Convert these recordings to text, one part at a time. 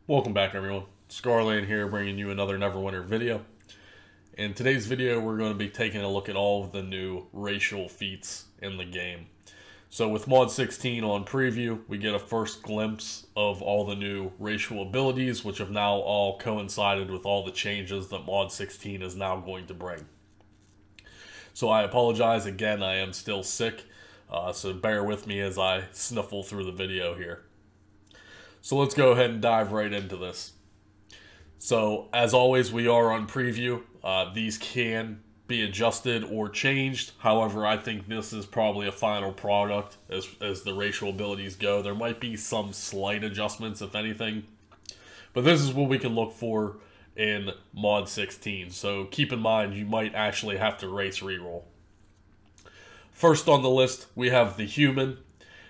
Welcome back, everyone. Scarland here, bringing you another Neverwinter video. In today's video, we're going to be taking a look at all of the new racial feats in the game. So with Mod 16 on preview, we get a first glimpse of all the new racial abilities, which have now all coincided with all the changes that Mod 16 is now going to bring. So I apologize again, I am still sick, so bear with me as I sniffle through the video here. So let's go ahead and dive right into this. So as always, we are on preview. These can be adjusted or changed. However, I think this is probably a final product as the racial abilities go. There might be some slight adjustments, if anything. But this is what we can look for in Mod 16. So keep in mind, you might actually have to race reroll. First on the list, we have the human.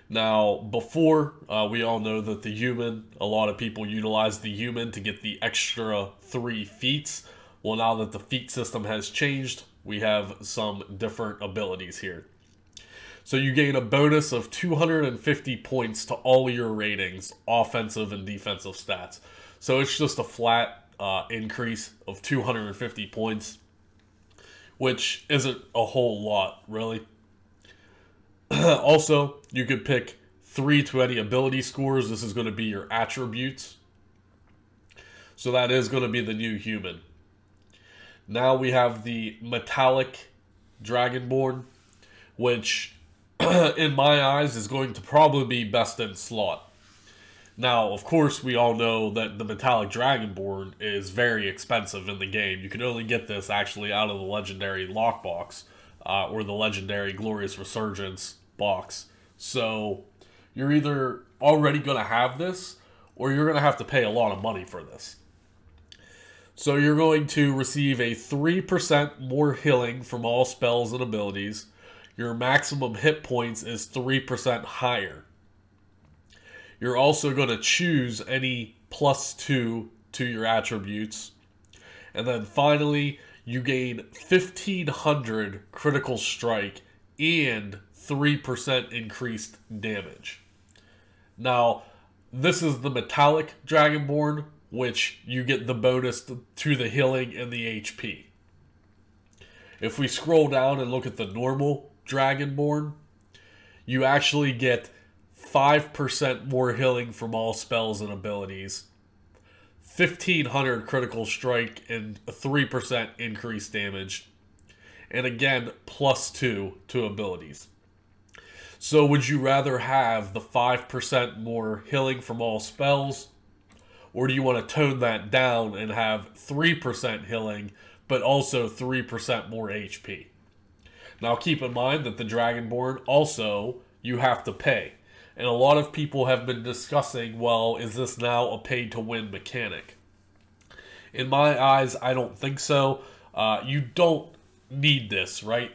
Now, before, we all know that the human, a lot of people utilize the human to get the extra 3 feats. Well, now that the feat system has changed, we have some different abilities here. So you gain a bonus of 250 points to all your ratings, offensive and defensive stats. So it's just a flat increase of 250 points, which isn't a whole lot, really. Also, you could pick 3 to any ability scores. This is going to be your attributes. So that is going to be the new human. Now we have the metallic Dragonborn, which in my eyes is going to probably be best in slot. Now, of course, we all know that the metallic Dragonborn is very expensive in the game. You can only get this actually out of the legendary lockbox. Or the legendary Glorious Resurgence box. So you're either already going to have this, or you're going to have to pay a lot of money for this. So you're going to receive a 3% more healing from all spells and abilities. Your maximum hit points is 3% higher. You're also going to choose any +2 to your attributes. And then finally, you gain 1,500 critical strike and 3% increased damage. Now, this is the metallic Dragonborn, which you get the bonus to the healing and the HP. If we scroll down and look at the normal Dragonborn, you actually get 5% more healing from all spells and abilities, 1,500 critical strike and a 3% increased damage. And again, +2 to abilities. So would you rather have the 5% more healing from all spells? Or do you want to tone that down and have 3% healing, but also 3% more HP? Now keep in mind that the Dragonborn also, you have to pay. And a lot of people have been discussing, well, is this now a pay-to-win mechanic? In my eyes, I don't think so. You don't need this, right?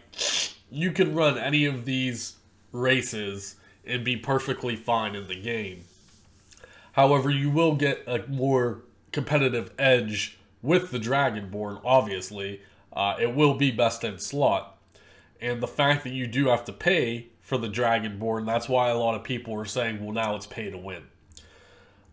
You can run any of these races and be perfectly fine in the game. However, you will get a more competitive edge with the Dragonborn, obviously. It will be best in slot. And the fact that you do have to pay for the Dragonborn, that's why a lot of people are saying, well, now it's pay to win.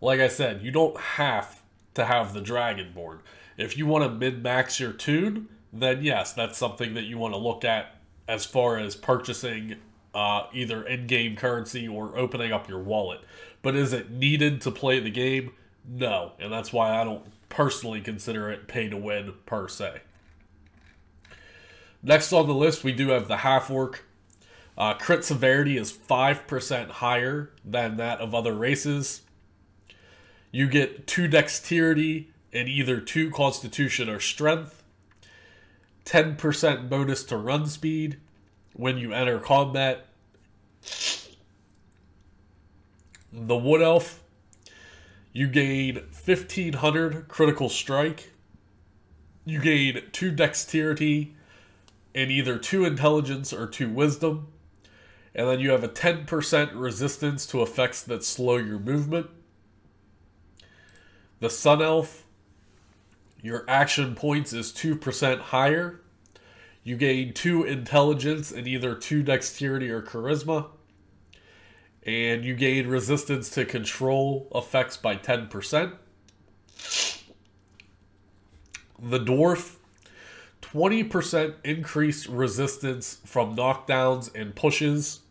Like I said, you don't have to have the Dragonborn. If you want to min-max your toon, then yes, that's something that you want to look at as far as purchasing either in-game currency or opening up your wallet. But is it needed to play the game? No, and that's why I don't personally consider it pay to win per se. Next on the list, we do have the half-orc. Crit severity is 5% higher than that of other races. You get 2 dexterity and either 2 constitution or strength. 10% bonus to run speed when you enter combat. The Wood Elf, you gain 1,500 critical strike. You gain 2 dexterity and either 2 intelligence or 2 wisdom. And then you have a 10% resistance to effects that slow your movement. The Sun Elf, your action points is 2% higher. You gain 2 intelligence and either 2 dexterity or charisma. And you gain resistance to control effects by 10%. The Dwarf, 20% increased resistance from knockdowns and pushes.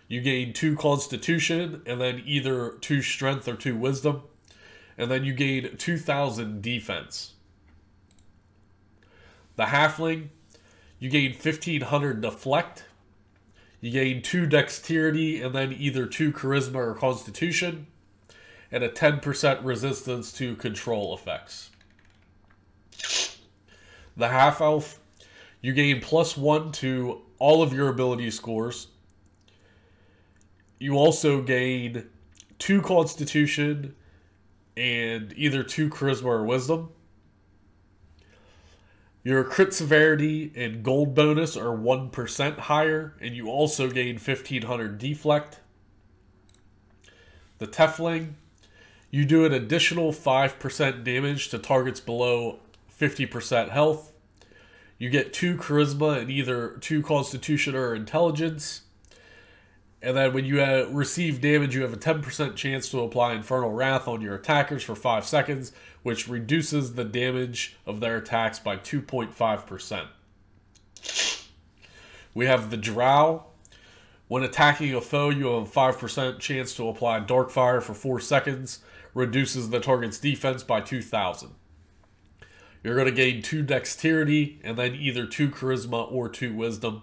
You gain 2 Constitution, and then either 2 Strength or 2 Wisdom. And then you gain 2,000 defense. The Halfling, you gain 1,500 deflect. You gain 2 Dexterity, and then either 2 Charisma or Constitution. And a 10% resistance to control effects. The Half-Elf, you gain +1 to all of your ability scores. You also gain 2 Constitution and either 2 Charisma or Wisdom. Your crit severity and gold bonus are 1% higher, and you also gain 1,500 deflect. The Tiefling, you do an additional 5% damage to targets below 50% health. You get 2 Charisma and either 2 Constitution or Intelligence. And then when you receive damage, you have a 10% chance to apply Infernal Wrath on your attackers for 5 seconds, which reduces the damage of their attacks by 2.5%. We have the Drow. When attacking a foe, you have a 5% chance to apply Darkfire for 4 seconds, reduces the target's defense by 2,000. You're going to gain 2 Dexterity, and then either 2 Charisma or 2 Wisdom.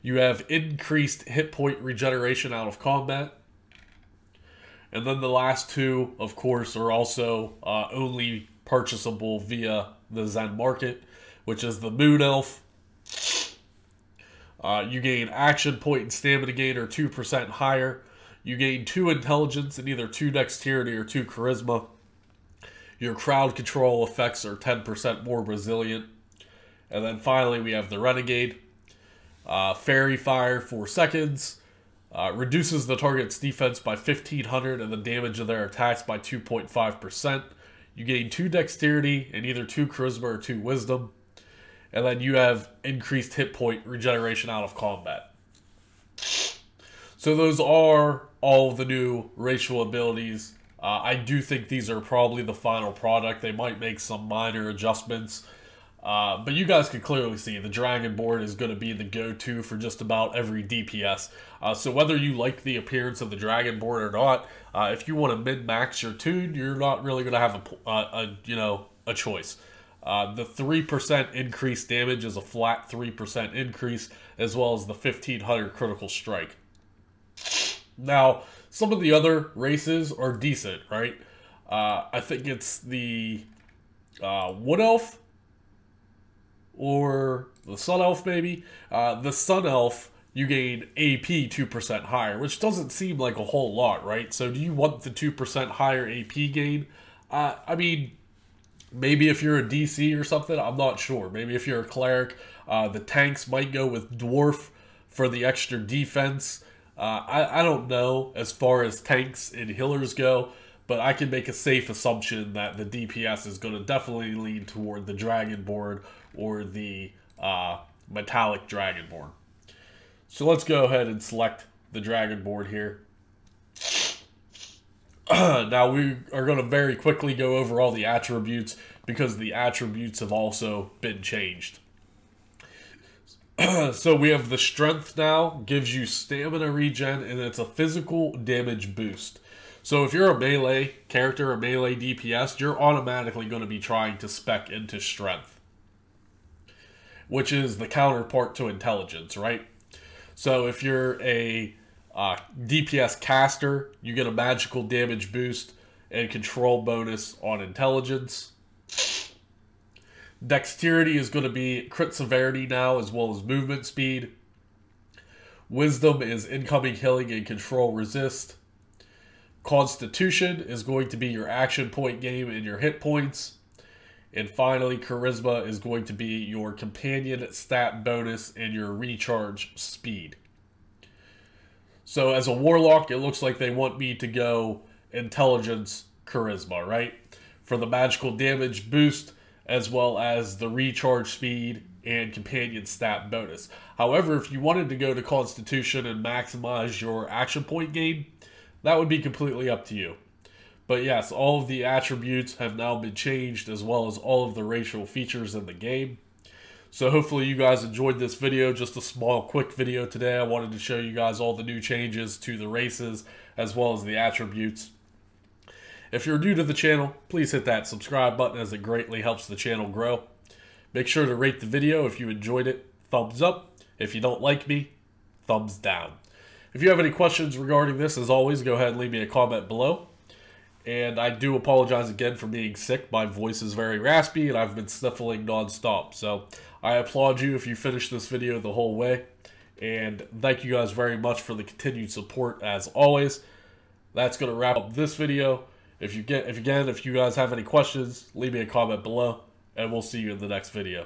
You have increased hit point regeneration out of combat. And then the last 2, of course, are also only purchasable via the Zen Market, which is the Moon Elf. You gain action point and stamina gain are 2% higher. You gain 2 intelligence and either 2 dexterity or 2 charisma. Your crowd control effects are 10% more resilient. And then finally we have the Renegade. Fairy Fire 4 seconds. Reduces the target's defense by 1,500 and the damage of their attacks by 2.5%. You gain 2 dexterity and either 2 charisma or 2 wisdom. And then you have increased hit point regeneration out of combat. So those are all of the new racial abilities. I do think these are probably the final product. They might make some minor adjustments. But you guys can clearly see the Dragonborn is going to be the go-to for just about every DPS. So whether you like the appearance of the Dragonborn or not, if you want to min-max your tune, you're not really going to have a choice. The 3% increased damage is a flat 3% increase, as well as the 1,500 critical strike. Now, some of the other races are decent, right? I think it's the Wood Elf or the Sun Elf, maybe. The Sun Elf, you gain AP 2% higher, which doesn't seem like a whole lot, right? So do you want the 2% higher AP gain? I mean, maybe if you're a DC or something, I'm not sure. Maybe if you're a cleric, the tanks might go with Dwarf for the extra defense. I don't know as far as tanks and healers go, but I can make a safe assumption that the DPS is going to definitely lean toward the Dragonborn or the Metallic Dragonborn. So let's go ahead and select the Dragonborn here. Now we are going to very quickly go over all the attributes because the attributes have also been changed. So we have the strength now, gives you stamina regen, and it's a physical damage boost. So if you're a melee character, a melee DPS, you're automatically going to be trying to spec into strength, which is the counterpart to intelligence, right? So if you're a DPS caster, you get a magical damage boost and control bonus on intelligence. Dexterity is going to be crit severity now, as well as movement speed. Wisdom is incoming healing and control resist. Constitution is going to be your action point gain and your hit points. And finally, Charisma is going to be your companion stat bonus and your recharge speed. So as a Warlock, it looks like they want me to go Intelligence Charisma, right? For the magical damage boost, as well as the recharge speed and companion stat bonus. However, if you wanted to go to Constitution and maximize your action point gain, that would be completely up to you. But yes, all of the attributes have now been changed, as well as all of the racial features in the game. So hopefully you guys enjoyed this video, just a small quick video today. I wanted to show you guys all the new changes to the races as well as the attributes. If you're new to the channel, please hit that subscribe button as it greatly helps the channel grow. Make sure to rate the video if you enjoyed it, thumbs up. If you don't like me, thumbs down. If you have any questions regarding this, as always, go ahead and leave me a comment below. And I do apologize again for being sick. My voice is very raspy and I've been sniffling non-stop. So I applaud you if you finish this video the whole way. And thank you guys very much for the continued support as always. That's going to wrap up this video. If you guys have any questions, leave me a comment below. And we'll see you in the next video.